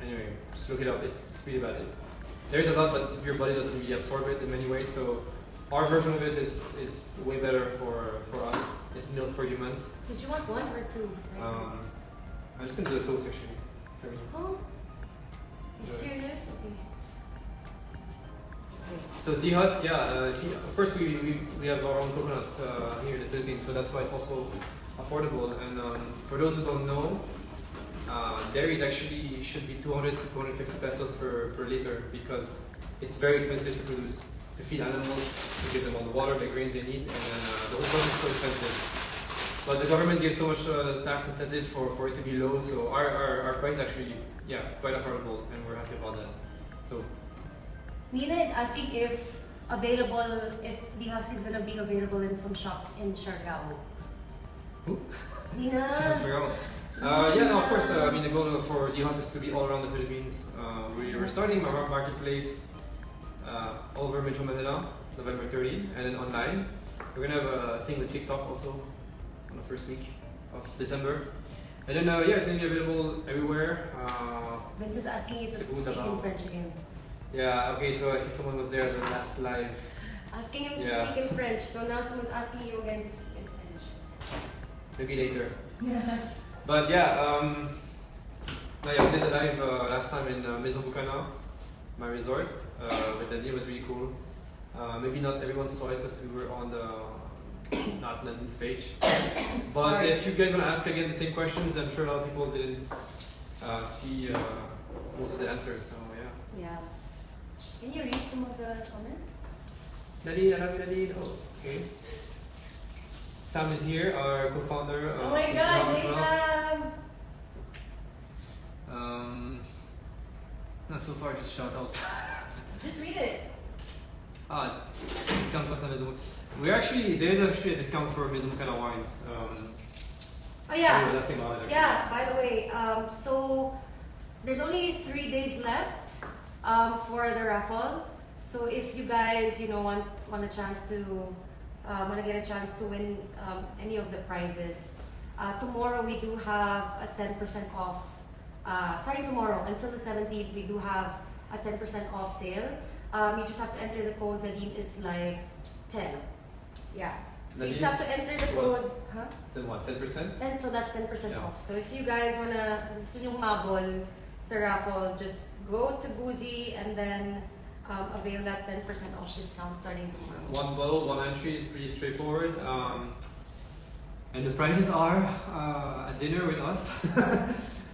Anyway, just look it up. It's really bad. There's a lot, but your body doesn't really absorb it in many ways. So our version of it is way better for us. It's milk for humans. Did you want one or two sizes? I'm just gonna do the toast actually. For me. Oh, you serious? Okay. So tea husk, first we have our own coconuts here in the Philippines, so that's why it's also affordable. And for those who don't know, dairy actually should be 200 to 250 pesos per liter because it's very expensive to produce, to feed animals, to give them all the water, the grains they need, and then the whole process is so expensive. But the government gives so much tax incentive for it to be low, so our price actually, quite affordable, and we're happy about that. So. Nina is asking if the husk is gonna be available in some shops in Siargao. Who? Nina. Of course. The goal for the husk is to be all around the Philippines. We're starting our marketplace over Metro Manila, November 30, and then online. We're gonna have a thing with TikTok also on the first week of December. And then it's gonna be available everywhere. Vince is asking if it's speaking French again. Yeah, okay, so I see someone was there at the last live. Asking him to speak in French, so now someone's asking you again to speak in French. Maybe later. But we did a live last time in Maison Bucana, my resort, with Nadine. Was really cool. Maybe not everyone saw it because we were on the not Nadine's page. But if you guys want to ask again the same questions, I'm sure a lot of people didn't see most of the answers, so yeah. Can you read some of the comments? Nadine, I love you, Nadine. Oh, okay. Sam is here, our co-founder. Oh my God, hey Sam! No, so far just shout outs. Just read it. Discount plus Maison. There's actually a discount for Maison Bucana wines. Oh yeah. We were asking about it, yeah. By the way, so there's only 3 days left for the raffle. So if you guys, want a chance to want to get a chance to win any of the prizes, tomorrow we do have a 10% off. Starting tomorrow until the 17th, we do have a 10% off sale. You just have to enter the code. Nadine is like 10. Yeah. So you just have to enter the code. Huh? Then what? 10%? And so that's 10% off. So if you guys gusto nyong mabol sa raffle, just go to Boozy and then avail that 10% off discount starting tomorrow. One bottle, one entry is pretty straightforward. And the prizes are a dinner with us,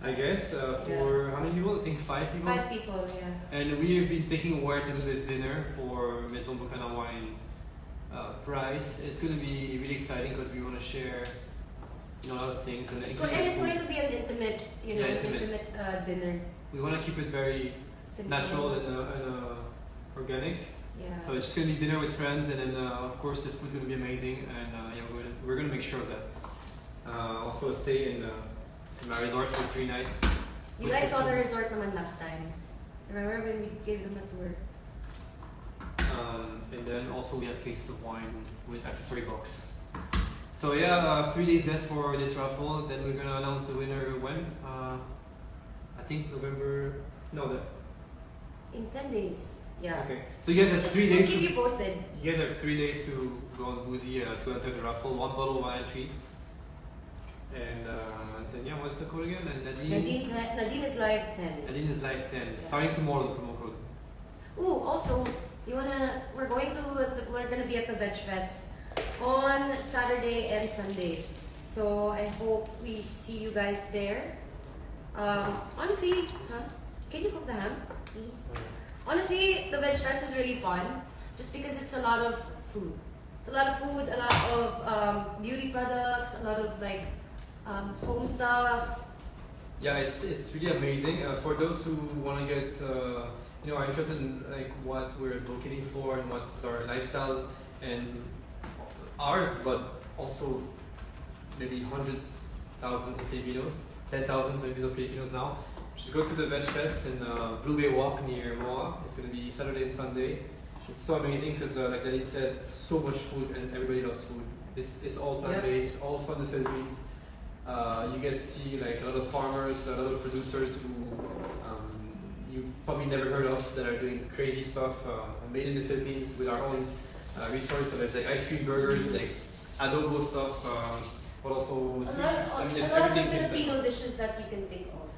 I guess, for how many people? I think 5 people? 5 people, yeah. And we've been thinking where to do this dinner for Maison Bucana wine prize. It's going to be really exciting because we want to share a lot of things. And it's going to be an intimate, intimate dinner. We want to keep it very simple, natural and organic. Yeah. So it's just going to be dinner with friends, and then of course the food's going to be amazing, and we're going to make sure of that. Also stay in my resort for 3 nights. You guys saw the resort naman last time. Remember when we gave them a tour? And then also we have cases of wine with accessory box. So 3 days left for this raffle. Then we're gonna announce the winner when? I think November. No, in 10 days. Yeah. Okay. So you guys have 3 days. We'll keep you posted. You guys have 3 days to go on Boozy to enter the raffle. 1 bottle, 1 entry. And then what's the code again? And Nadine is live 10. Nadine is live 10. Yeah. Starting tomorrow, the promo code. Ooh, also, we're gonna be at the Veg Fest on Saturday and Sunday. So I hope we see you guys there. Honestly, can you cook the ham, please? Honestly, the Veg Fest is really fun, just because it's a lot of food. It's a lot of food, a lot of beauty products, a lot of home stuff. Yeah, it's really amazing. For those who want to get, are interested in what we're advocating for and what's our lifestyle and ours, but also maybe hundreds, thousands of Filipinos, 10,000 maybe of Filipinos now. Just go to the Veg Fest in Blue Bay Walk near Moa. It's going to be Saturday and Sunday. It's so amazing because, like Nadine said, so much food and everybody loves food. It's all plant-based, all from the Philippines. You get to see a lot of farmers, a lot of producers who probably never heard of that are doing crazy stuff, made in the Philippines with our own resource. So there's like ice cream burgers, like adobo stuff, but also sweets. I mean, there's a lot of everything. Filipino dishes that you can think of.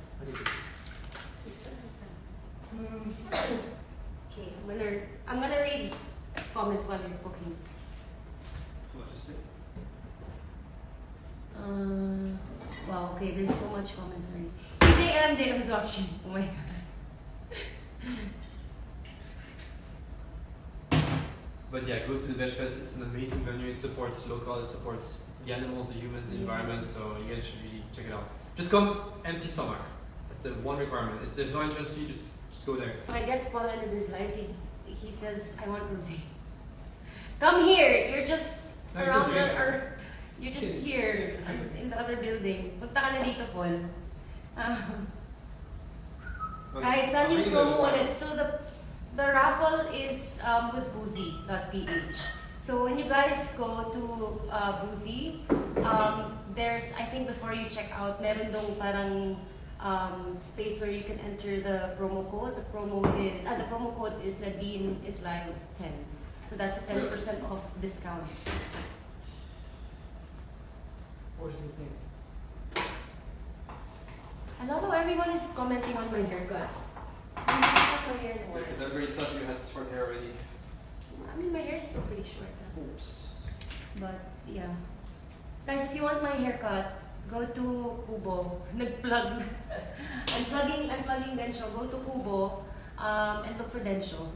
Okay, I'm gonna read comments while you're cooking. Wow, okay, there's so much comments already. JM is watching. Oh my god. But yeah, go to the Veg Fest. It's an amazing venue. It supports local. It supports the animals, the humans, the environment. So you guys should really check it out. Just come empty stomach. That's the one requirement. There's no entrance fee. Just go there. So I guess Paul ended his life. He says, I want rosé. Come here. You're just No, you around can the drink. or you're just here in the other building. Punta ka na dito, Paul. Guys, saan yung promo ulit? So the raffle is with boozy.ph. So when you guys go to Boozy, there's, I think before you check out, meron dong parang space where you can enter the promo code. The promo code is Nadine is live 10. So that's a 10% off discount. What is the thing? I love how everyone is commenting on my haircut. My hair anymore. Because everybody thought you had short hair already. I mean, my hair is still pretty short. Oops. But yeah. Guys, if you want my haircut, go to Kubo. Nag-plug. I'm plugging Densho. Go to Kubo and look for Densho.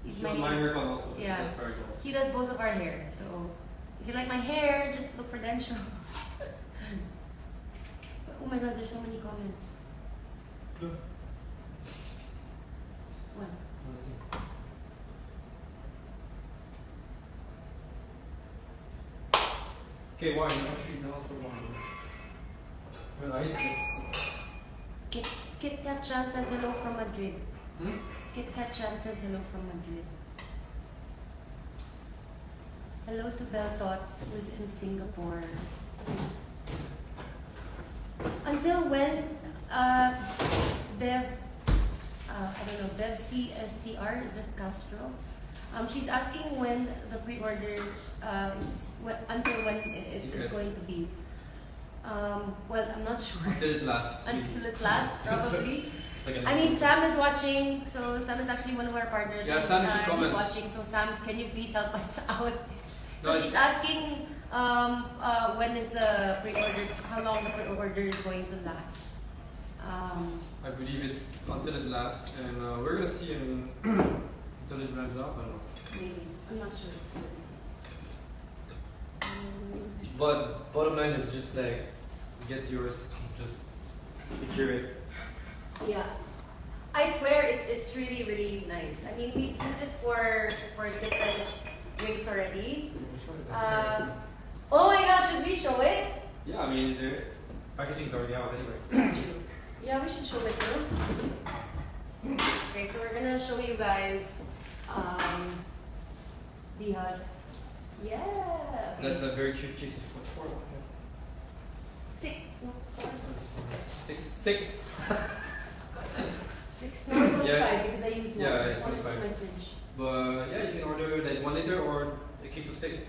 He's my haircut also. Yeah. That's very cool. He does both of our hair. So if you like my hair, just look for Densho. Oh my god, there's so many comments. Yeah. One. Okay, wine. Actually, no, for wine. Well, ice is. Kit Kat Chan says hello from Madrid. Hmm? Kit Kat Chan says hello from Madrid. Hello to Belle Tots, who is in Singapore. Until when Bev, Bev CSTR, is it Castro? She's asking when the pre-order until when it's going to be. Well, I'm not sure. Until it lasts. Until it lasts, probably. It's like I mean, Sam is watching, so Sam is actually one of our partners. Yeah, Sam should comment. He's watching, so Sam, can you please help us out? So No, she's asking when is the pre-order, how long the pre-order is going to last. I believe it's until it lasts, and we're gonna see. I mean, until it runs out. I don't know. Maybe, I'm not sure. But bottom line is just like get yours, just secure it. Yeah, I swear it's really really nice. I mean, we've used it for different drinks already. Oh my gosh, should we show it? Yeah, I mean, the packaging's already out anyway. Yeah, we should show it too. Okay, so we're gonna show you guys the husk. Yeah. Okay. That's a very cute case of four. Six. No, four. Six. Six. No, it's only Yeah. five because I used one. Yeah, it's One only is in five. my fridge. But yeah, you can order like 1 liter or a case of 6.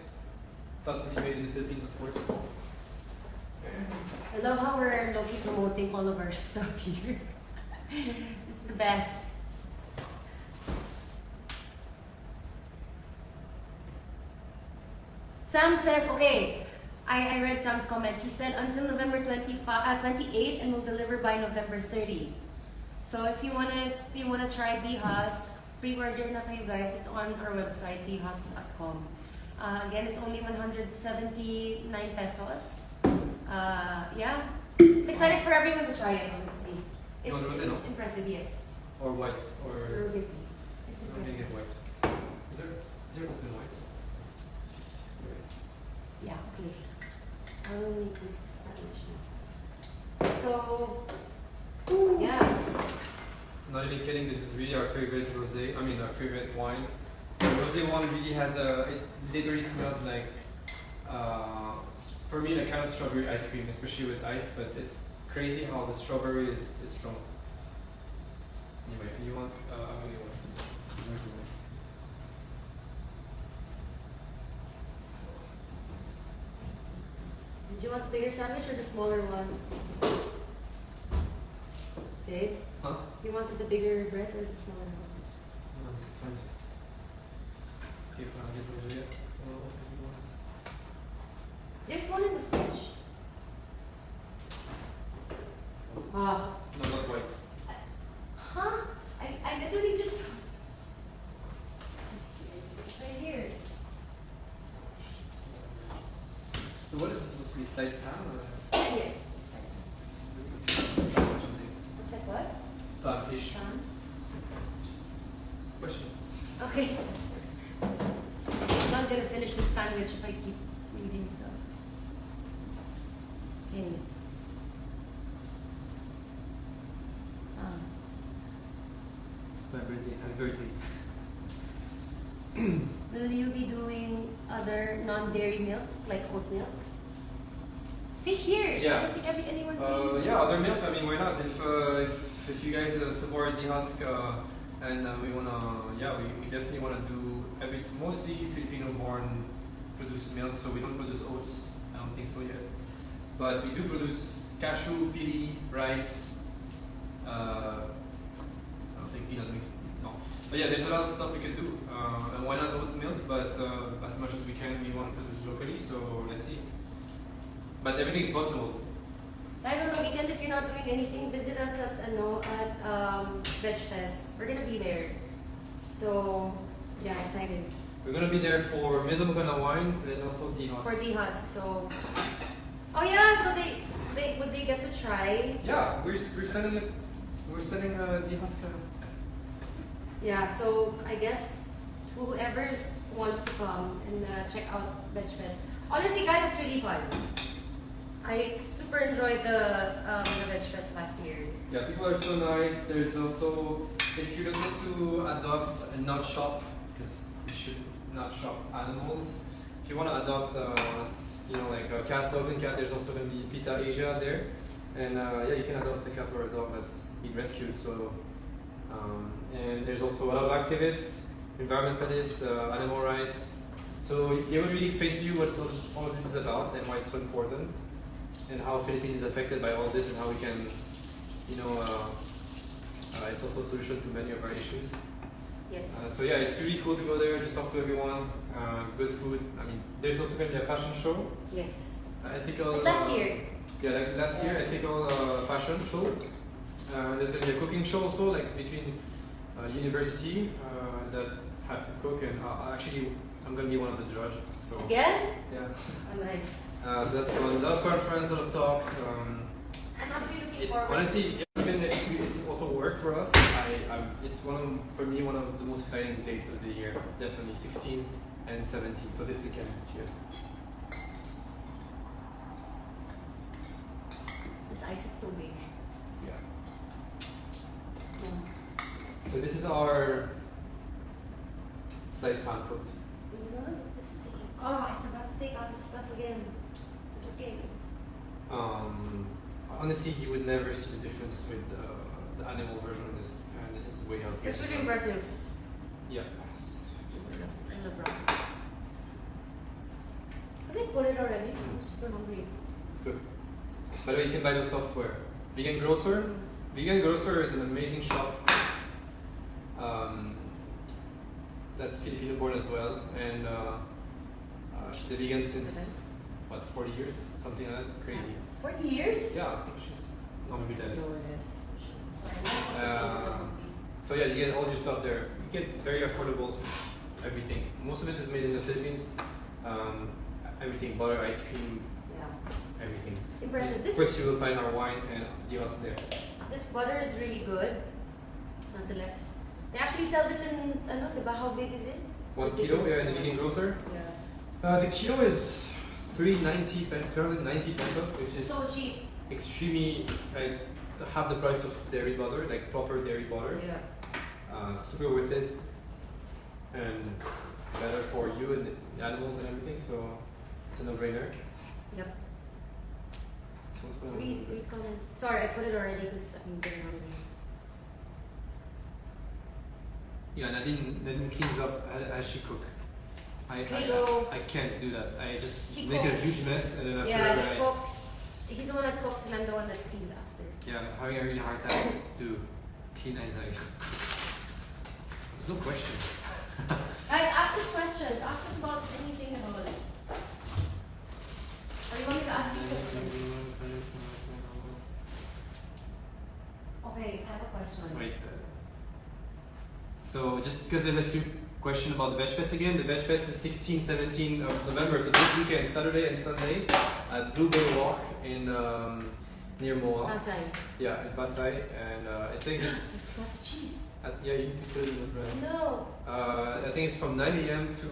Thoughtfully made in the Philippines, of course. I love how we're low-key promoting all of our stuff here. It's the best. Sam says, okay, I read Sam's comment. He said until November 28 and will deliver by November 30. So if you wanna try D-Husk, pre-order na kayo guys. It's on our website, dhusk.com. Again, it's only 179 pesos. Yeah, I'm excited for everyone to try it, honestly. It's impressive, yes. Or white, or Rosé, please. It's I'm gonna impressive. get white. Is there open white? Yeah, okay. I'll make this sandwich now. So, yeah. Not even kidding, this is really our favorite rosé. I mean, our favorite wine. The rosé one really has it literally smells like, for me, a kind of strawberry ice cream, especially with ice, but it's crazy how the strawberry is strong. Anyway, you want want, how many you want. Did you want the bigger sandwich or the smaller one? Babe, Huh? you wanted the bigger bread or the smaller one? No, this is fine. Okay, fine, I'll get those here. There's one in the fridge. Ah. No, not quite. Huh? I literally just. It's right here. So what is this supposed to be, sliced ham or? Yes. It's like looks like what? Spanish. Shan? Questions? Okay. I'm not gonna finish this sandwich if I keep reading stuff. Okay. It's my birthday. Happy birthday. Will you be doing other non-dairy milk, like oat milk? See here. Yeah. I don't think anyone's seen. Yeah, other milk. I mean, why not? If you guys support the husk and we wanna, yeah, we definitely wanna do mostly Filipino-born produced milk. So we don't produce oats. I don't think so yet. But we do produce cashew, pili, rice. I don't think peanut mix. No. But yeah, there's a lot of stuff we can do. And why not oat milk? But as much as we can, we want to produce locally. So let's see. But everything's possible. Guys, on the weekend, if you're not doing anything, visit us at Veg Fest. We're gonna be there. So yeah, excited We're gonna be there for Mesa Mukana wines and also the for the husk. So oh yeah, so would they get to try? Yeah, we're selling it. We're selling the husk. Yeah, so I guess whoever wants to come and check out Veg Fest. Honestly, guys, it's really fun. I super enjoyed the Veg Fest last year. Yeah, people are so nice. There's also, if you're looking to adopt and not shop, because you should not shop animals. If you want to adopt, like cat, dogs and cat, there's also going to be PETA Asia there. And yeah, you can adopt a cat or a dog that's been rescued. So, and there's also a lot of activists, environmentalists, animal rights. So they will really explain to you what all of this is about and why it's so important, and how Philippines is affected by all this, and how we can, it's also a solution to many of our issues. Yes. So yeah, it's really cool to go there, just talk to everyone, good food. I mean, there's also going to be a fashion show. Yes. I think I'll, Like last year. Yeah, like last year, I think I'll fashion show. There's going to be a cooking show also, like between university that have to cook, and actually I'm going to be one of the judges. So Again? yeah. Oh, nice. So that's fun. A lot of conference, a lot of talks. I'm actually looking It's forward. honestly, even if it's also work for us, it's for me one of the most exciting dates of the year. Definitely 16 and 17. So this weekend, cheers. This ice is so big. Yeah. Yeah. So this is our sliced hand cooked. You know, this is the. Oh, I forgot to take out this stuff again. It's okay. Honestly, you would never see the difference with the animal version of this, and this is way healthier. It's really impressive. Yeah. I love brown. I think put it already. I'm super hungry. It's good. By the way, you can buy those stuff where? Vegan Grocer. Vegan Grocer is an amazing shop. That's Filipino born as well, and she's a vegan since what, 40 years, something like that. Crazy. 40 years? Yeah, I think she's not maybe less. No, yes. Sorry. So yeah, you get all your stuff there. You get very affordable everything. Most of it is made in the Philippines. Everything, butter, ice cream, Yeah. everything. Impressive. Of course, you will find our wine and the us there. This butter is really good. Nonetheless. They actually sell this in, diba? How big is it? 1 kilo, yeah, in the vegan grocer. Yeah. The kilo is 390 pesos, which is So cheap. extremely, like, half the price of dairy butter, like proper dairy butter. Yeah. Super worth it, and better for you and the animals and everything. So it's a no-brainer. Yep. So what's going on? Read comments. Sorry, I put it already because I'm getting hungry. Yeah, Nadine cleans up as she cook. Cleo. I can't do that. I just He make a cooks. huge mess and then after Yeah, that he cooks. He's the one that cooks, and I'm the one that cleans after. yeah, I'm having a really hard time to clean Isaiah. There's no question. Guys, ask us questions. Ask us about anything about it. Or you want me to ask you questions? Okay, I have a question. Wait. So just because there's a few questions about the Veg Fest again, the Veg Fest is 16, 17 of November, so this weekend, Saturday and Sunday, at Bluebell Walk in near Moa. Pasay. Yeah, in Pasay, and I think it's Got cheese. yeah, you need to put it in the bread. No. I think it's from 9 a.m. to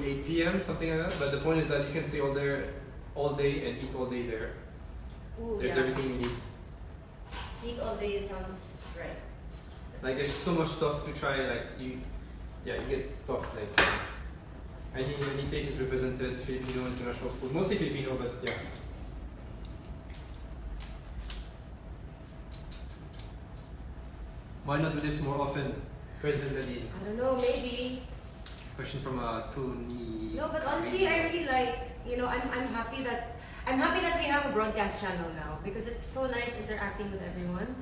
8 p.m. something like that. But the point is that you can stay all day and eat all day there. Ooh, There's yeah. everything you need. Eat all day sounds right. Like there's so much stuff to try. Like you get stuff like any taste is represented. Filipino, international food, mostly Filipino, but yeah. Why not do this more often, President Nadine? I don't know, maybe. Question from Tony. No, but honestly, I really like, I'm happy that we have a broadcast channel now because it's so nice interacting with everyone.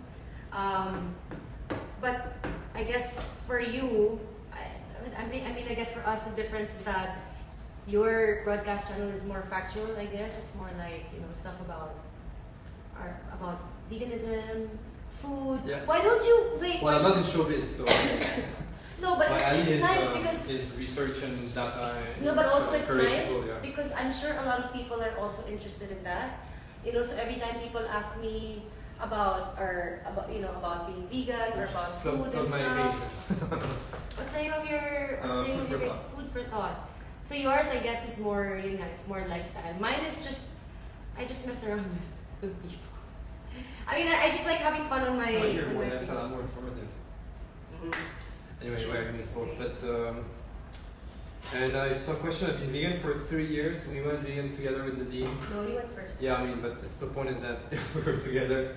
But I guess for you, I guess for us the difference is that your broadcast channel is more factual. I guess it's more like stuff about veganism, food. Yeah. Why don't you wait? Well, I'm not in showbiz, so No, but Ali it's is, nice because is research and data. And no, but also it's encourage nice people, yeah. because I'm sure a lot of people are also interested in that. So every time people ask me about being vegan or about Just food plug and my stuff. page. What's the name of your Food for Thought. Food for Thought? So yours, I guess, is more it's more lifestyle. Mine is just I just mess around with people. I just like having fun on my. Oh, you're on more my lifestyle, page. I'm more informative. Mhm. Anyway, we're having this both, but and I saw a question. I've been vegan for 3 years. We went vegan together with Nadine. No, you went first. Yeah, but the point is that we were together,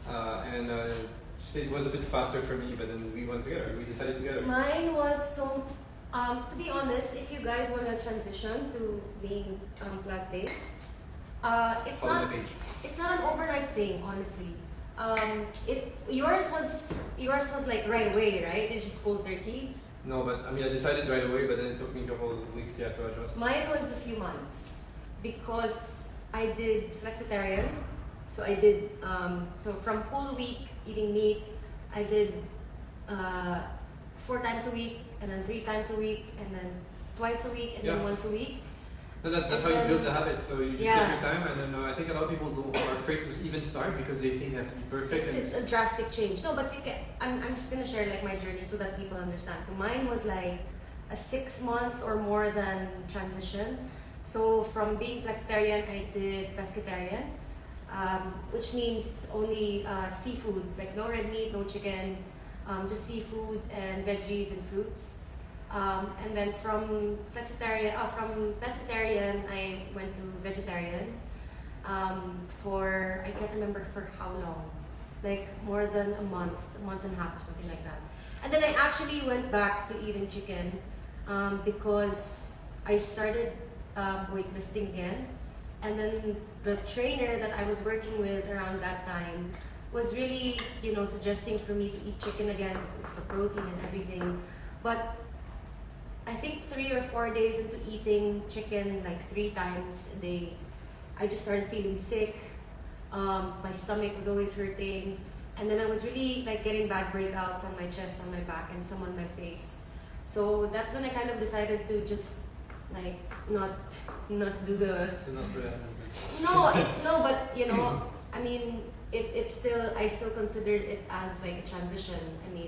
and it was a bit faster for me. But then we went together. We decided together. Mine was so. To be honest, if you guys want to transition to being plant-based, it's Follow not. the page. It's not an overnight thing, honestly. Yours was like right away, right? It's just cold turkey. No, but I decided right away. But then it took me a couple of weeks to adjust. Mine was a few months because I did flexitarian. So I did so from whole week eating meat. I did 4 times a week, and then 3 times a week, and then twice a week, and then Yeah. once a week. No, that's how you build the habit. So you just Yeah. take your time, and then I think a lot of people are afraid to even start because they think they have to be perfect. It's a drastic change. No, but I'm just gonna share like my journey so that people understand. So mine was like a 6-month or more than transition. So from being flexitarian, I did pescatarian, which means only seafood, like no red meat, no chicken, just seafood and veggies and fruits. And then from pescatarian, I went to vegetarian for I can't remember for how long, like more than a month and a half or something like that. And then I actually went back to eating chicken because I started weightlifting again, and then the trainer that I was working with around that time was really suggesting for me to eat chicken again for protein and everything, but I think 3 or 4 days into eating chicken like 3 times a day, I just started feeling sick. My stomach was always hurting, and then I was really like getting bad breakouts on my chest, on my back, and some on my face. So that's when I kind of decided to just like not do the So not really. no, but it's still I still considered it as like a transition.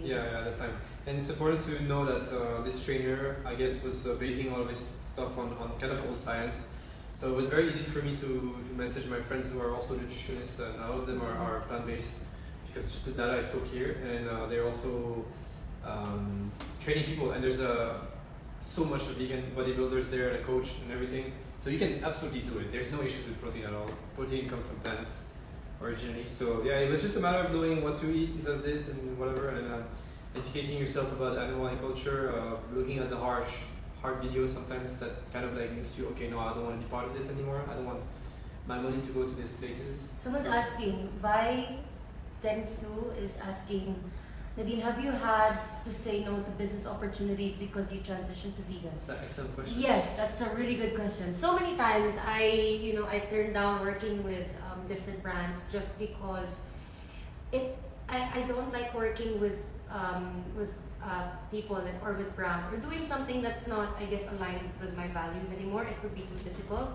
Yeah, at that time. And it's important to know that this trainer, I guess, was basing all of his stuff on kind of old science. So it was very easy for me to message my friends who are also nutritionists, and a lot of them are plant-based because just the data is so clear, and they're also training people. And there's so much of vegan bodybuilders there, a coach and everything. So you can absolutely do it. There's no issues with protein at all. Protein comes from plants originally. So yeah, it was just a matter of knowing what to eat instead of this and whatever. And educating yourself about animal culture, looking at the hard videos sometimes that kind of like makes you, okay, no, I don't want to be part of this anymore. I don't want my money to go to these places. Someone's asking, Vi Tensu is asking, Nadine, have you had to say no to business opportunities because you transitioned to vegan? That's an excellent question. Yes, that's a really good question. So many times I turned down working with different brands just because I don't like working with people or with brands or doing something that's not, I guess, aligned with my values anymore. It would be too difficult.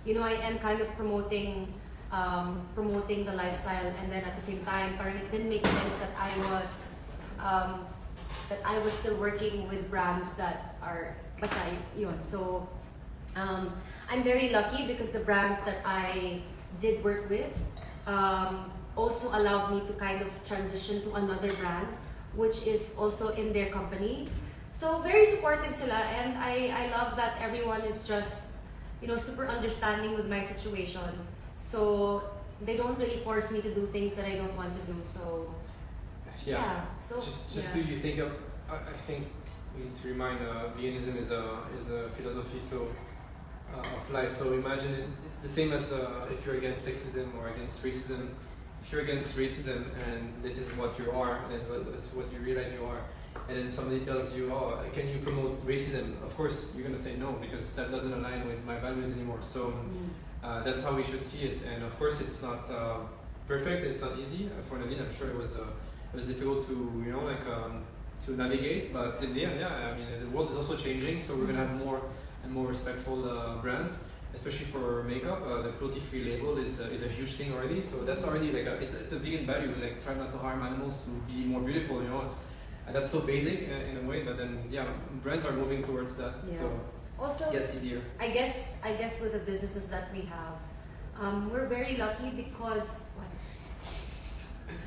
I am kind of promoting the lifestyle, and then at the same time, parang it didn't make sense that I was still working with brands that are basta yun. So I'm very lucky because the brands that I did work with also allowed me to kind of transition to another brand, which is also in their company. So very supportive sila, and I love that everyone is just super understanding with my situation. So they don't really force me to do things that I don't want to do. So yeah. So just so you think of, I think we need to remind veganism is a philosophy of life. So imagine it's the same as if you're against sexism or against racism. If you're against racism and this is what you are, and that's what you realize you are, and then somebody tells you, oh, can you promote racism? Of course you're gonna say no, because that doesn't align with my values anymore. So that's how we should see it. And of course it's not perfect, it's not easy. For Nadine, I'm sure it was difficult to to navigate, but in the end, yeah, I mean, the world is also changing, so we're gonna have more and more respectful brands, especially for makeup. The cruelty-free label is a huge thing already, so that's already like it's a vegan value, like try not to harm animals to be more beautiful, and that's so basic in a way. But then, yeah, brands are moving towards that, so also it gets easier. I guess with the businesses that we have, we're very lucky because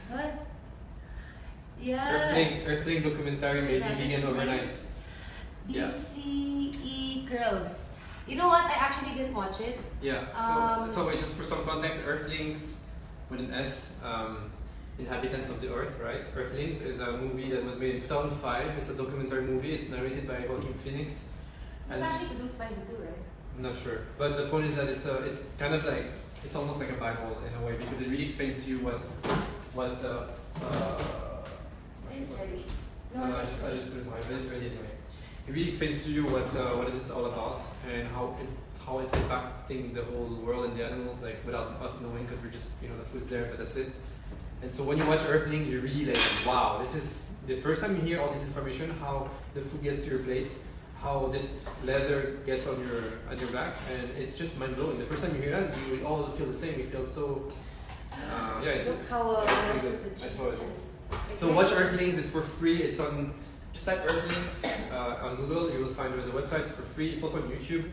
what? Yes. Earthling documentary made me vegan overnight. BCE Girls. You know what? I actually didn't watch it. Yeah. So wait, just for some context, Earthlings with an S, Inhabitants of the Earth, right? Earthlings is a movie that was made in 2005. It's a documentary movie. It's narrated by Joaquin Phoenix. It's actually produced by him too, right? I'm not sure, but the point is that it's kind of like, it's almost like a Bible in a way, because it really explains to you what It's ready. I just put it in my, but it's ready anyway. It really explains to you what is this all about and how it's impacting the whole world and the animals, like without us knowing, because we're just the food's there, but that's it. And so when you watch Earthling, you're really like, wow, this is the first time you hear all this information, how the food gets to your plate, how this leather gets on your back, and it's just mind blowing. The first time you hear that, we all feel the same. We feel so. It's look how really good. I saw it. So watch Earthlings. It's for free. It's on. Just type Earthlings on Google. You will find there's a website. It's for free. It's also on YouTube.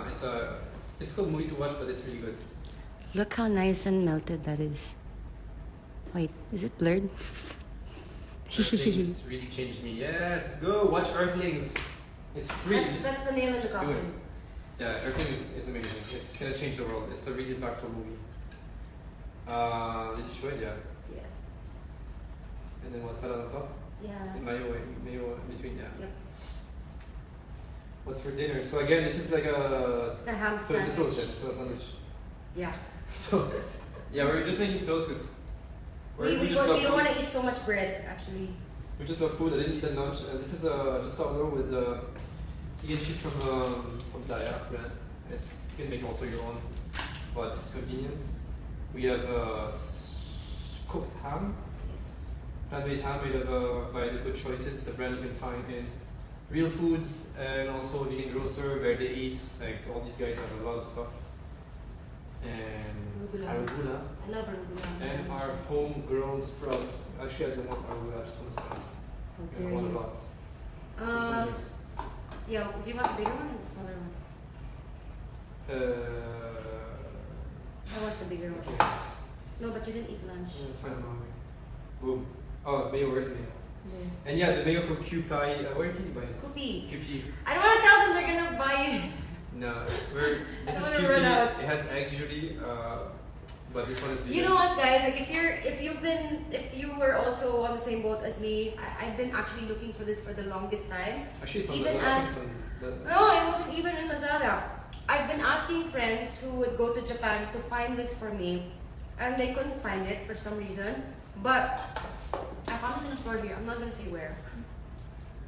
It's a difficult movie to watch, but it's really good. Look how nice and melted that is. Wait, is it blurred? Earthlings really changed me. Yes, go watch Earthlings. It's free. That's the nail in the coffin. Yeah, Earthlings is amazing. It's gonna change the world. It's a really impactful movie. Did you show it? Yeah. Yeah. And then what's that on the top? Yeah. Mayo in between, yeah. Yep. What's for dinner? So again, this is like The ham so it's a sandwich. toast, yeah. So a sandwich. Yeah. So yeah, we're just making toast because We don't want to eat so much bread, actually. we just love food. I didn't eat at lunch. This is just sourdough with vegan cheese from Daya brand. You can make also your own, but it's convenient. We have cooked ham. Yes. Plant-based ham made of by the Good Choices. It's a brand you can find in Real Foods and also Vegan Grocer, Where They Eats. Like all these guys have a lot of stuff. And arugula. I love arugula. And our homegrown sprouts. Actually, I don't want arugula, I just want sprouts. How I dare want a you. lot. Which one is yours? Yeah, do you want the bigger one or the smaller one? I want the bigger one. Okay. No, but you didn't eat lunch. Yeah, it's fine, I'm hungry. Boom. Oh, mayo, where's the mayo? Yeah. And yeah, the mayo from Kewpie. Where can you buy this? Koopy. Kewpie. I don't want to tell them they're gonna buy it. No, this I is wanna run Kewpie. out. It has egg usually. but this one is vegan. You know what, guys? Like, if you were also on the same boat as me, I've been actually looking for this for the longest time. Actually, it's on even Lazada. as- It's on the- No, it wasn't even in Lazada. I've been asking friends who would go to Japan to find this for me, and they couldn't find it for some reason. But I found it in a store here. I'm not gonna say where.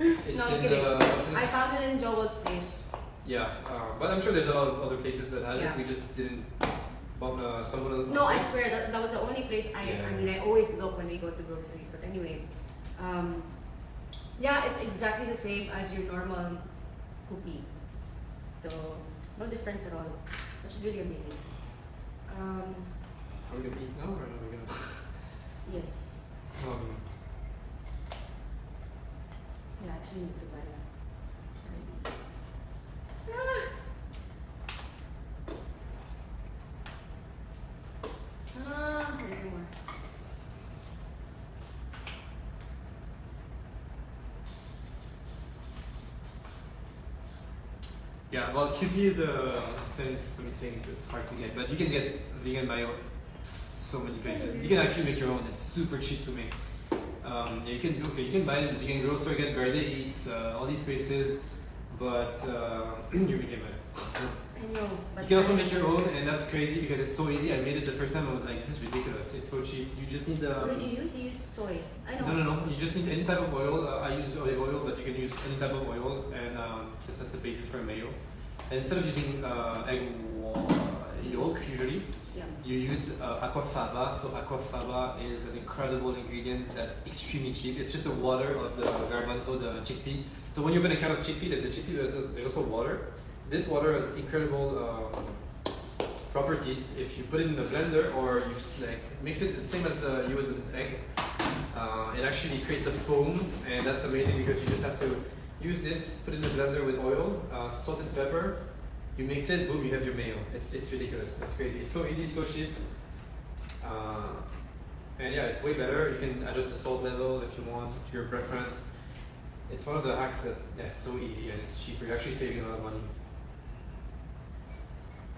It's No, I'm in kidding. the. what's it? I found it in Joel's place. Yeah, but I'm sure there's a lot of other places that have Yeah. it. We just didn't stumble on. No, I swear that was the only place I Yeah. mean, I always look when we go to groceries. But anyway, yeah, it's exactly the same as your normal cookie. So no difference at all, which is really amazing. Are we gonna eat now or are we gonna? Yes. Yeah, I actually need to buy that. There's more. Yeah, well, QP is since let me think, it's hard to get, but you can get vegan bio so many places. You can actually make your own. It's super cheap to make. Yeah, you can buy it in vegan grocery, get Verde Eats, all these places, but you're making a mess. I know, but You can also make your own, and that's crazy because it's so easy. I made it the first time. I was like, this is ridiculous. It's so cheap. You just need the. what did you use? You used soy. I know. No. You just need any type of oil. I use olive oil, but you can use any type of oil, and that's the basis for mayo. And instead of using egg yolk, usually, Yeah. you use aquafaba. So aquafaba is an incredible ingredient that's extremely cheap. It's just the water of the garbanzo, the chickpea. So when you open a can of chickpea, there's the chickpea, there's also water. This water has incredible properties. If you put it in the blender or you just like mix it the same as you would with an egg, it actually creates a foam, and that's amazing because you just have to use this, put it in the blender with oil, salt and pepper. You mix it, boom, you have your mayo. It's ridiculous. It's crazy. It's so easy, so cheap. And yeah, it's way better. You can adjust the salt level if you want to your preference. It's one of the hacks that it's so easy and it's cheaper. You're actually saving a lot of money.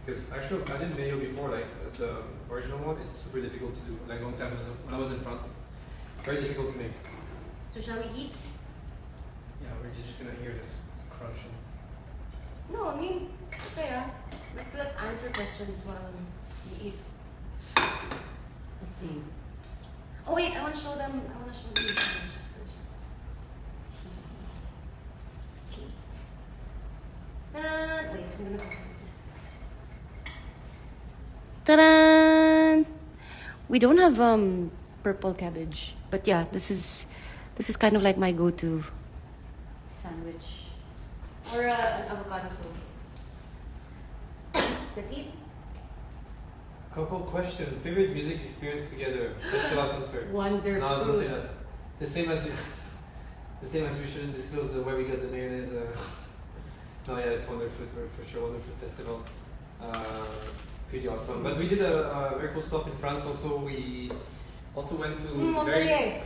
Because actually, I did mayo before, like the original one. It's super difficult to do. Like long time ago, when I was in France, very difficult to make. So shall we eat? Yeah, we're just gonna hear this crunching. No, I mean, okay, let's answer questions while we eat. Let's see. Oh wait, I want to show them the sandwiches first. Okay. Wait, I'm gonna go first. Ta-da! We don't have purple cabbage, but yeah, this is kind of like my go-to sandwich. Or an avocado toast. Let's eat. Couple question. Favorite music experience together? Festival concert. Wonderful. No, don't say that. The same as we shouldn't disclose where we got the mayonnaise. No, yeah, it's Wonderfood for sure. Wonderfood festival. Pretty awesome. But we did a very cool stuff in France. Also, we also went to Montpellier.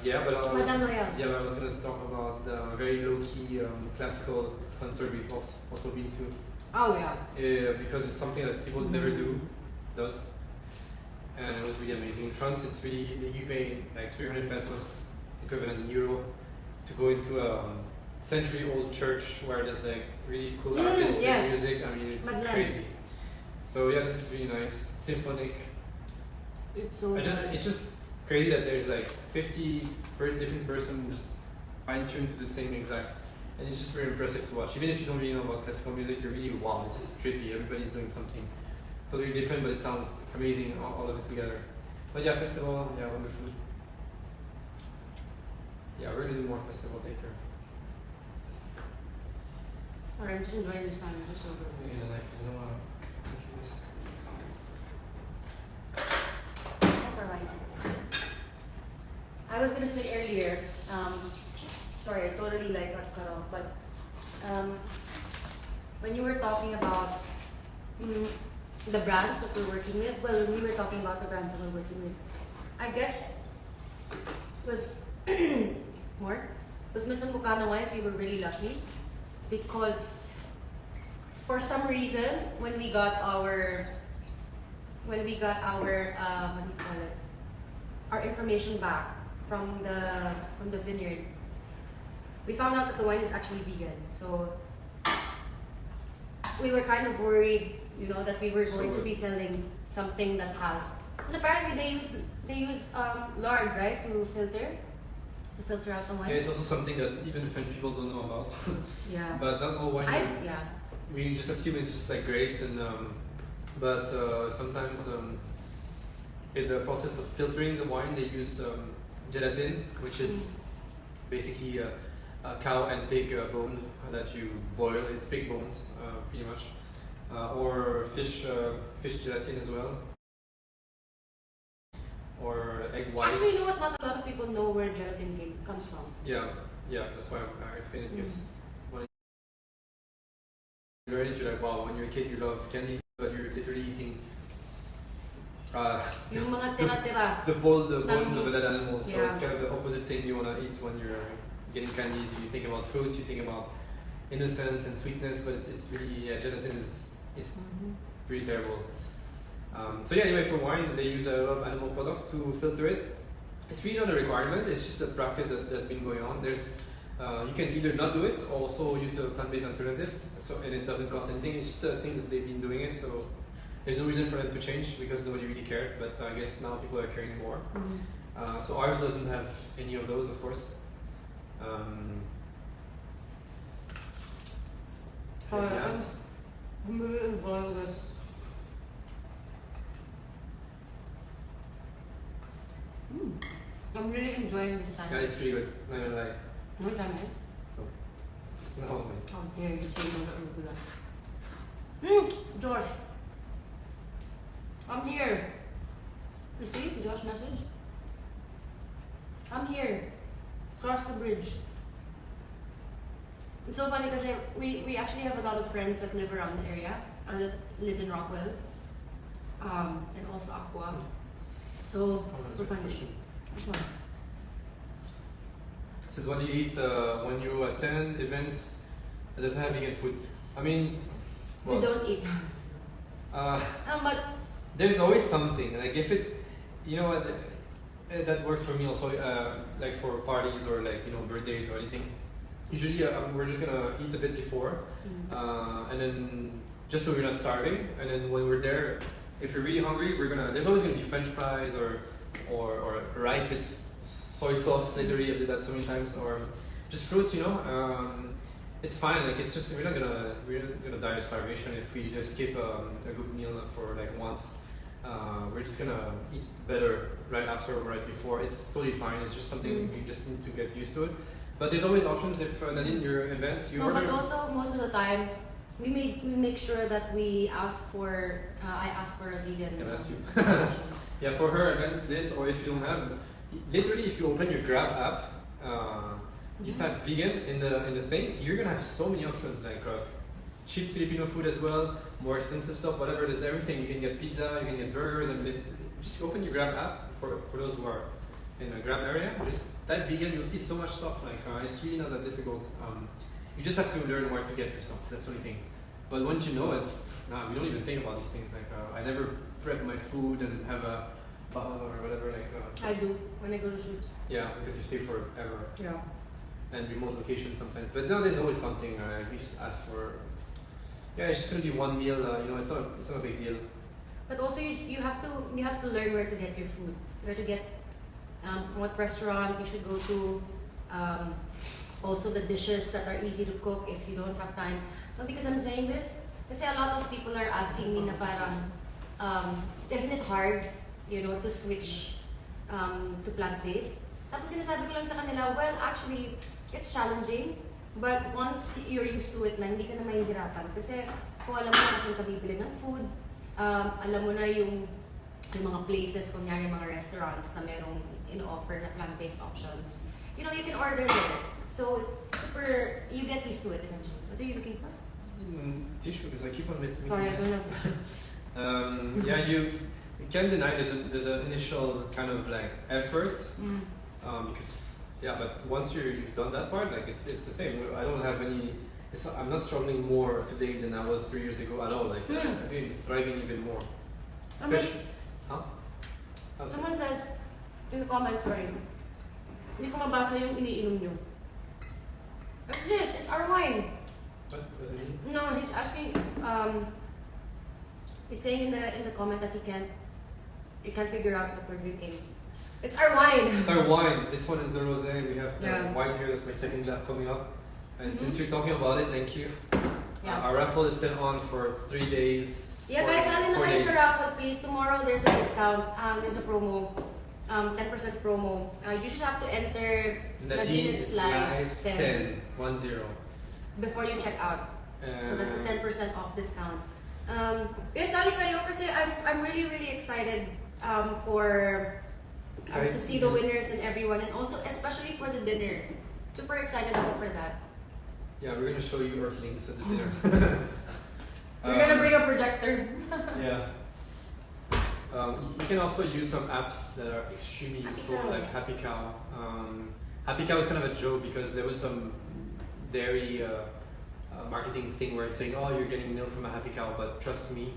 yeah, but Madame Loyal. yeah, but I was gonna talk about the very low key classical concert we've also been to. Oh yeah. Because it's something that people never does, and it was really amazing. In France, it's really you pay like 300 pesos, equivalent in euro, to go into a century-old church where there's like really cool artists yeah. playing music. I mean, it's Madeleine. crazy. So yeah, this is really nice, symphonic. It's so It's just crazy that there's like 50 different person just fine-tuned to the same exact. And it's just very impressive to watch. Even if you don't really know about classical music, you're really, wow, this is trippy. Everybody's doing something totally different, but it sounds amazing, all of it together. But yeah, festival, yeah, wonderful. Yeah, we're gonna do more festival later. Alright, I'm just enjoying this time. It's so good. In the life is no Alright. I was gonna say earlier, sorry, I totally like got cut off, but when you were talking about the brands that we're working with, well, we were talking about the brands that we're working with. I guess with Miss Bucana wines, we were really lucky because for some reason when we got our when we got our what do you call it? Our information back from the vineyard, we found out that the wine is actually vegan. So we were kind of worried, you know, that we were going to be selling something that has. Because apparently they use lard, right, to filter out the wine. Yeah, it's also something that even French people don't know about. Yeah. But not all wine. Yeah. We just assume it's just like grapes, and but sometimes in the process of filtering the wine, they use gelatin, which is basically a cow and pig bone that you boil. It's pig bones, pretty much, or fish gelatin as well, or egg whites. Actually, you know what? Not a lot of people know where gelatin comes from. Yeah, that's why I explained it, because when you're ready to, like, wow, when you're a kid you love candies, but you're literally eating Yung mga tira-tira. the bones of dead animals. So Yeah. it's kind of the opposite thing you want to eat when you're getting candies. You think about fruits, you think about innocence and sweetness, but it's really, gelatin is pretty terrible. So yeah, anyway, for wine they use a lot of animal products to filter it. It's really not a requirement, it's just a practice that's been going on. There's you can either not do it or also use the plant-based alternatives, so, and it doesn't cost anything. It's just a thing that they've been doing it, so there's no reason for them to change because nobody really cared, but I guess now people are caring more. So ours doesn't have any of those, of course. Yes. I'm really enjoying this. I'm really enjoying this time. Yeah, it's pretty good. Not gonna lie. No time, eh? No, How dare you say no to arugula? Josh. I'm here. You see Josh's message? I'm here. Cross the bridge. It's so funny because we actually have a lot of friends that live around the area, or that live in Rockwell, and also Aqua. So super funny. Which one? This is what you eat when you attend events that doesn't have vegan food. I mean, We don't eat. But there's always something. Like if it, you know what, that works for me also. Like for parties or like, you know, birthdays or anything. Usually we're just gonna eat a bit before, and then just so we're not starving. And then when we're there, if we're really hungry, there's always gonna be French fries or rice with soy sauce. Literally, I did that so many times. Or just fruits, you know. It's fine. Like it's just we're not gonna die of starvation if we just skip a good meal for like once. We're just gonna eat better right after or right before. It's totally fine. It's just something you just need to get used to it. But there's always options if Nadine, your events you order. but also most of the time we make sure that we ask for I ask for a vegan. Yeah, that's you. Yeah, for her events, this, or if you don't have, literally, if you open your Grab app, you type vegan in the thing, you're gonna have so many options, like cheap Filipino food as well, more expensive stuff, whatever. There's everything. You can get pizza, you can get burgers, and this. Just open your Grab app for those who are in a Grab area. Just type vegan, you'll see so much stuff. Like it's really not that difficult. You just have to learn where to get your stuff. That's the only thing. But once you know, we don't even think about these things. Like I never prep my food and have a bottle or whatever. Like I do when I go to shoots. yeah, because you stay forever. Yeah. And remote locations sometimes. But now there's always something. You just ask for. Yeah, it's just gonna be one meal. You know, it's not a big deal. But also you have to learn where to get your food, where to get what restaurant you should go to. Also the dishes that are easy to cook if you don't have time. Not because I'm saying this, kasi a lot of people are asking me na parang, isn't it hard, you know, to switch to plant-based? Tapos sinasabi ko lang sa kanila, well, actually, it's challenging, but once you're used to it na, hindi ka na mahihirapan. Kasi kung alam mo na saan ka bibili ng food, alam mo na yung mga places, kunyari mga restaurants na merong in-offer na plant-based options. You know, you can order there. So, you get used to it eventually. What are you looking for? Tissue, because I keep on missing. Sorry, I don't have yeah, you can't deny there's an initial kind of like effort, because yeah, but once you've done that part, like it's the same. I don't have any. I'm not struggling more today than I was 3 years ago at all. Like I've been thriving even more. Especially, huh? How's it? Someone says in the comments, sorry, hindi ko mabasa yung iniinom nyo. It's our wine. What does it mean? No, he's asking, he's saying in the comment that he can't figure out what we're drinking. It's our wine. It's our wine. This one is the rosé. We have the Yeah. wine here. That's my second glass coming up. And Mhm. since you're talking about it, thank you. Yeah. Our raffle is still on for 3 days. Yeah, guys, sali na 4 kayo days. sa raffle, please. Tomorrow there's a discount. There's a promo. 10% promo. You just have to enter Nadine Nadine's is live live 10 10 before you check out. So that's a And 10% off discount. Yes, sali kayo kasi I'm really really excited to see the winners and everyone, and also especially for the dinner. Super excited ako for that. yeah, we're gonna show you our links at the dinner. We're gonna bring a projector. Yeah. You can also use some apps that are extremely Happy useful, Cow. like Happy Cow. Happy Cow is kind of a joke because there was some dairy marketing thing where it's saying, "Oh, you're getting milk from a Happy Cow," but trust me,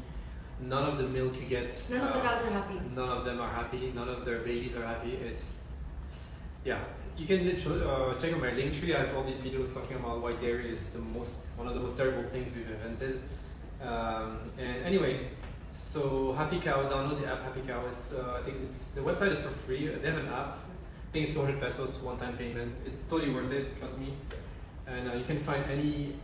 none of the milk you get, None of the cows are happy. none of them are happy. None of their babies are happy. It's yeah. You can literally check out my link tree. I have all these videos talking about why dairy is one of the most terrible things we've invented. And anyway, so Happy Cow, download the app Happy Cow. I think the website is for free. They have an app. I think it's 200 pesos one-time payment. It's totally worth it. Trust me. And you can find any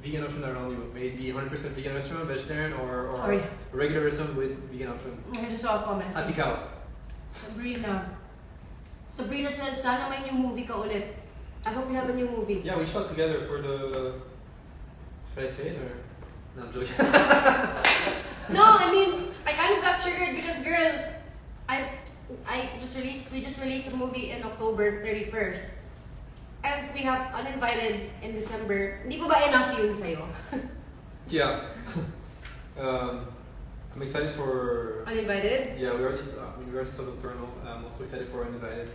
vegan option around you. Maybe 100% vegan restaurant, vegetarian, or Sorry. a regular restaurant with vegan option. I just saw a comment. Happy Cow. Sabrina says, sana may new movie ka ulit. I hope you have a new movie. Yeah, we shot together for the. Should I say it or? No, I'm joking. No, I mean, I kind of got triggered because, girl, we just released a movie in October 31st. And we have Uninvited in December. Hindi pa ba enough yun sa'yo? Yeah. I'm excited for. Uninvited? Yeah, we already saw Nocturnal. I'm also excited for Uninvited.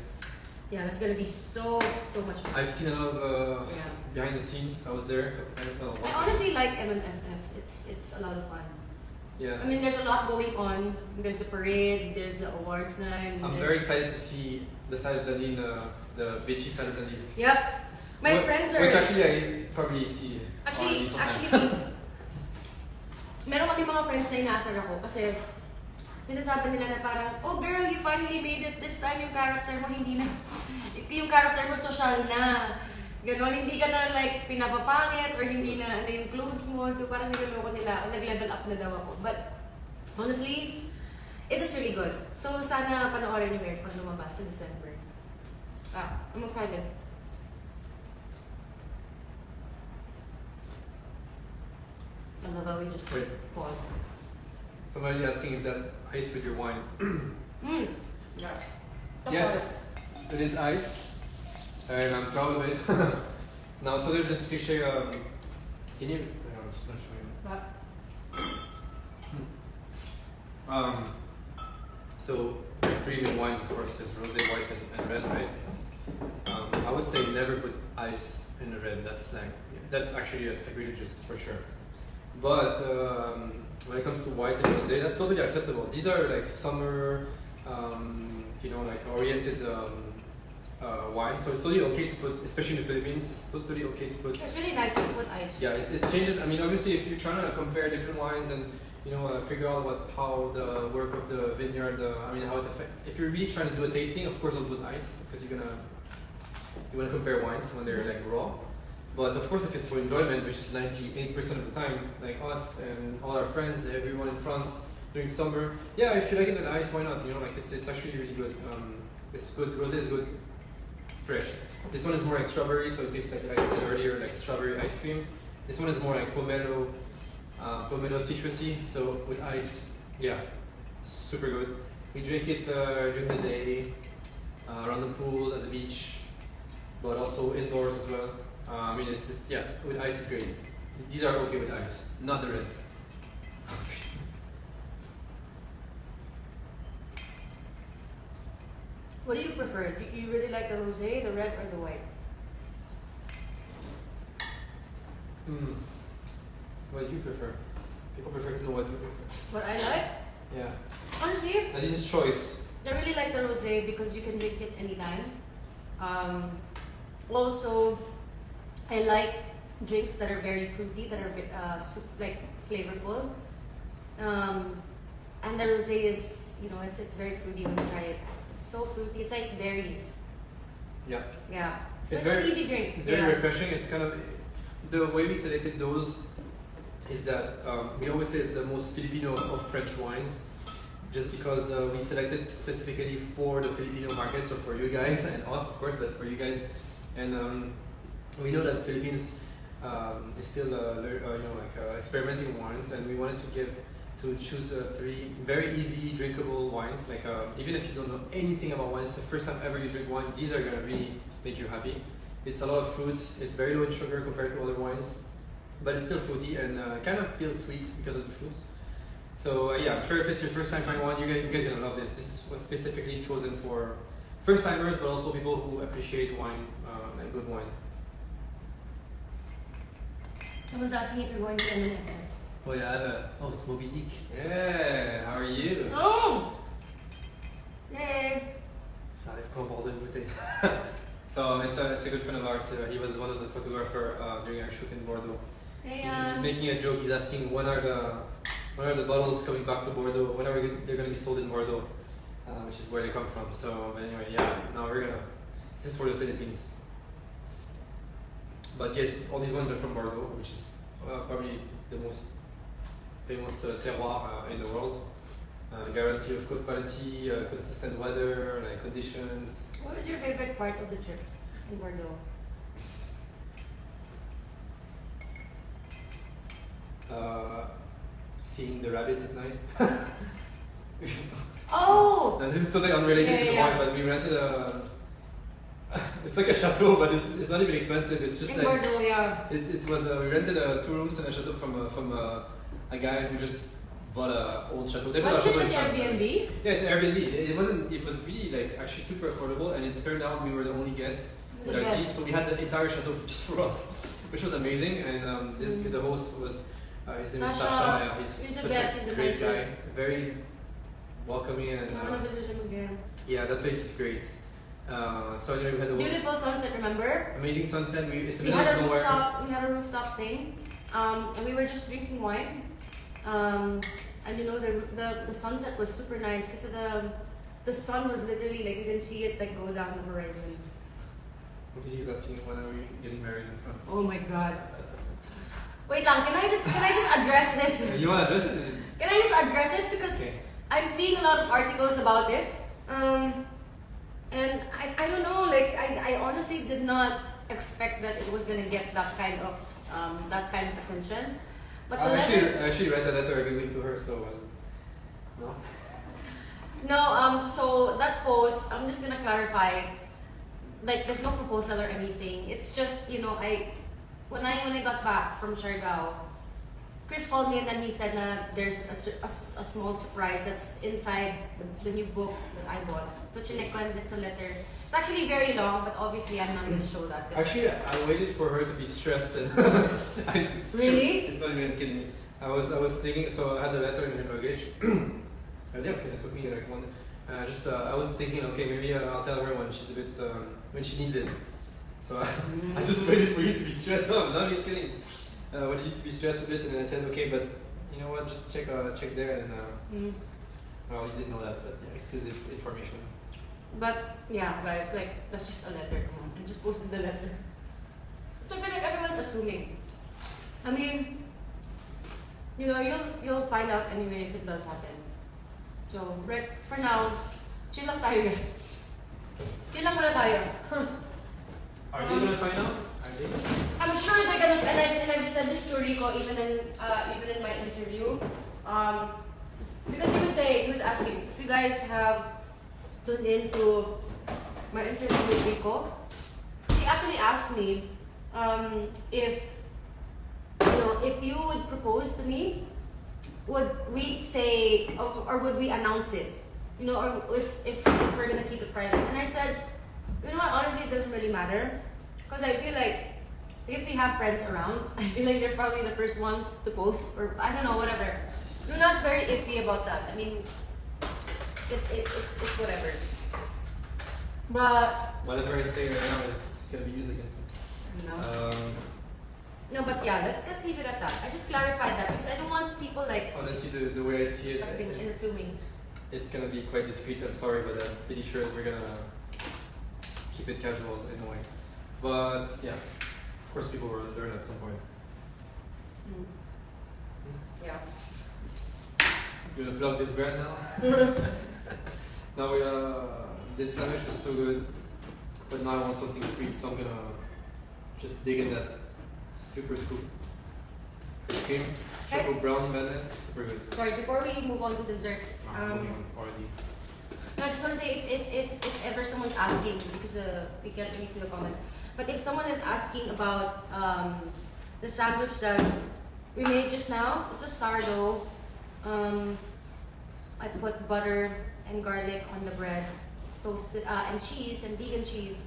Yeah, that's gonna be so much fun. I've seen a lot of Yeah. behind the scenes. I was there. I honestly like MMFF. It's a lot of fun. Yeah. I mean, there's a lot going on. There's the parade, there's the awards night. I'm very excited to see the side of Nadine, the bitchy side of Nadine. Yep. My friends are... Which actually I probably see. Actually, on sometimes. meron kami mga friends na inaasar ako kasi sinasabi nila na parang, oh girl, you finally made it this time. Yung character mo hindi na, yung character mo social na. Ganon, hindi ka na like pinapapangit or hindi na yung clothes mo. So parang niloloko nila, nag-level up na daw ako. But honestly, it's just really good. So sana panoorin nyo guys pag lumabas sa December. I'm excited. I love how we just Wait. pause. Somebody's asking if that ice with your wine. Yeah. Yes, it is ice, and I'm proud of it. Now, so there's this cliche. Can you? I'm just not showing you. So there's 3 main wines, of course. There's rosé, white, and red, right? I would say never put ice in the red. That's actually sacrilegious for sure. But when it comes to white and rosé, that's totally acceptable. These are like summer, like oriented wines. So it's totally okay to put, especially in the Philippines, it's totally okay to put. It's really nice to put ice. Yeah, it changes. I mean, obviously, if you're trying to compare different wines and figure out how the work of the vineyard, how it affects. If you're really trying to do a tasting, of course, I'll put ice because you wanna compare wines when they're like raw. But of course, if it's for enjoyment, which is 98% of the time, like us and all our friends, everyone in France during summer, yeah, if you like it with ice, why not? It's actually really good. It's good. Rosé is good, fresh. This one is more like strawberry, so it tastes like I said earlier, like strawberry ice cream. This one is more like pomelo citrusy. So with ice, yeah, super good. We drink it during the day, around the pool, at the beach, but also indoors as well. With ice is great. These are okay with ice, not the red. What do you prefer? Do you really like the rosé, the red, or the white? What do you prefer? People prefer to know what you prefer. What I like? Yeah. Honestly, Nadine's choice. I really like the rosé because you can drink it anytime. Also, I like drinks that are very fruity, that are like flavorful. And the rosé is, you know, it's very fruity when you try it. It's so fruity. It's like berries. Yeah. Yeah. So It's it's very- an easy drink. It's very refreshing. It's kind of the way we selected those is that we always say it's the most Filipino of French wines, just because we selected specifically for the Filipino market, so for you guys and us, of course, but for you guys, and we know that Philippines is still experimenting wines, and we wanted to choose three very easy drinkable wines. Like even if you don't know anything about wine, it's the first time ever you drink wine. These are gonna really make you happy. It's a lot of fruits. It's very low in sugar compared to other wines, but it's still fruity and kind of feels sweet because of the fruits. So yeah, I'm sure if it's your first time trying wine, you guys are gonna love this. This was specifically chosen for first timers, but also people who appreciate wine and good wine. Someone's asking if you're going to M&F. Oh yeah, it's Moby Dick. Yeah, how are you? Oh! Yay! Ça arrive qu'on borde une bouteille. So it's a good friend of ours. He was one of the photographers during our shoot in Bordeaux. Hey, He's making a joke. He's asking when are the bottles coming back to Bordeaux? When are they're going to be sold in Bordeaux? Which is where they come from. So anyway, yeah. Now this is for the Philippines. But yes, all these ones are from Bordeaux, which is probably the most famous terroir in the world. Guarantee of good quality, consistent weather, like conditions. What was your favorite part of the trip in Bordeaux? Seeing the rabbits at night. Oh! Now, this is totally unrelated to the wine, but we rented a. It's like a chateau, but it's not even expensive. It's just In like Bordeaux, yeah. it was. We rented 2 rooms in a chateau from a guy who just bought a old chateau. There's a Was it chateau an in France. Airbnb? Yeah, it's an Airbnb. It wasn't. It was really like actually super affordable, and it turned out we were the only guests with The our best. team, so we had the entire chateau just for us, which was amazing. And the host was his name is Sasha. Sasha. Yeah, he's He's the such best, a he's the great guy, nicest. very welcoming, and I want to visit him again. yeah, that place is great. So anyway, we had a Beautiful sunset, remember? amazing sunset. It's in We the had middle a of nowhere. rooftop. We had a rooftop thing, and we were just drinking wine. And you know the sunset was super nice because the sun was literally like you can see it like go down the horizon. He's asking when are we getting married in France. Oh my god! Wait lang, can I just address this? You want to address it? Can I just address it because Okay. I'm seeing a lot of articles about it, and I don't know. Like I honestly did not expect that it was gonna get that kind of attention. But the I letter, actually read the letter every week to her, so no. no, so that post, I'm just gonna clarify. Like, there's no proposal or anything. It's just, you know, when I got back from Siargao, Chris called me and then he said that there's a small surprise that's inside the new book that I bought. So chinek-ko, it's a letter. It's actually very long, but obviously I'm not gonna show that. Actually, I waited for her to be stressed and it's Really? True. It's not even kidding me. I was thinking, so I had the letter in her luggage. And yeah, because it took me like one. I was thinking, okay, maybe I'll tell her when she's a bit when she needs it. So I just waited for you to be stressed. No, I'm not even kidding. When you need to be stressed a bit, and then I said, okay, but you know what? Just check there, and well, you didn't know that, but yeah, exclusive information. But yeah, guys, like that's just a letter. Come on, I just posted the letter. So I feel like everyone's assuming. I mean, you know, you'll find out anyway if it does happen. So right for now, chill lang tayo, guys. Chill lang muna tayo. Are they gonna find out? Are they? I'm sure they're gonna, and I've said this to Rico even in my interview, because he was asking if you guys have tuned into my interview with Rico. He actually asked me if you would propose to me, would we say or would we announce it, you know, or if we're gonna keep it private. And I said, you know what, honestly it doesn't really matter. Because I feel like if we have friends around, I feel like they're probably the first ones to post, or I don't know, whatever. I'm not very iffy about that. I mean, it's whatever. But Whatever I say right now is gonna be used against me. you know. No, but yeah, let's leave it at that. I just clarified that because I don't want people like Honestly, the way I see it, expecting and assuming. it's gonna be quite discreet. I'm sorry, but I'm pretty sure we're gonna keep it casual in a way. But yeah, of course, people will learn at some point. Mm. Yeah. You wanna plug this brand now? Now this sandwich was so good, but now I want something sweet, so I'm gonna just dig in that super scoop. Ice cream, chocolate brownie madness, super good. Sorry, before we move on to dessert, Moving on already. no, I just want to say if ever someone's asking, because we can't really see the comments, but if someone is asking about the sandwich that we made just now, it's just sourdough. I put butter and garlic on the bread, toasted, and cheese and vegan cheese,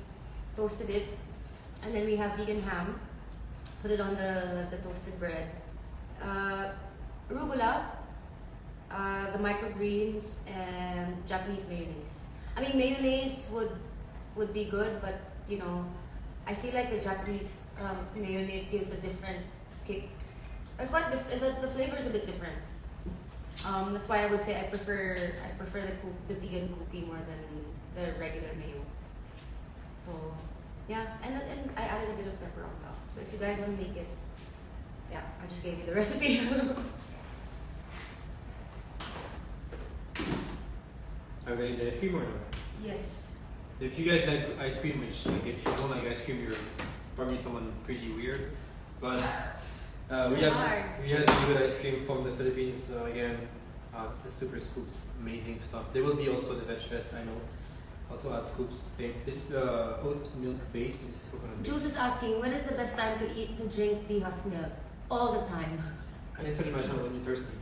toasted it, and then we have vegan ham, put it on the toasted bread. Arugula, the microgreens, and Japanese mayonnaise. I mean, mayonnaise would be good, but you know, I feel like the Japanese mayonnaise gives a different kick. It's quite the flavor is a bit different. That's why I would say I prefer the vegan cookie more than the regular mayo. So yeah, and I added a bit of pepper on top. So if you guys want to make it, yeah, I just gave you the recipe. Are we eating the ice cream or not? Yes. If you guys like ice cream, which like if you don't like ice cream, you're probably someone pretty weird. But we had really good ice cream from the Philippines. Again, this is Super Scoops, amazing stuff. There will be also the Veg Fest, I know. Also at Scoops, same. This is oat milk base. This is coconut base. Jules is asking, when is the best time to drink the husk milk? All the time. And it's only mentioned when you're thirsty.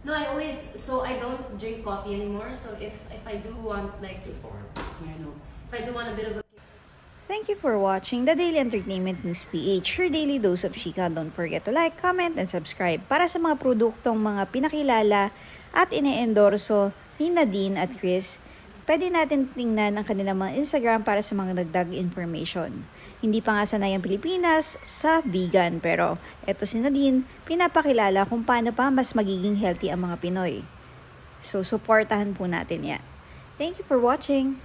No, I don't drink coffee anymore. So if I do want like, It's so hard. yeah, I know. If I do want a bit of a Thank you for watching the Daily Entertainment News PH, your daily dose of chika. Don't forget to like, comment, and subscribe para sa mga produktong mga pinakilala at ine-endorso ni Nadine at Chris. Pwede natin tingnan ang kanilang mga Instagram para sa mga dagdag information. Hindi pa nga sanay ang Pilipinas sa vegan, pero eto si Nadine, pinapakilala kung paano pa mas magiging healthy ang mga Pinoy. So, supportahan po natin yan. Thank you for watching!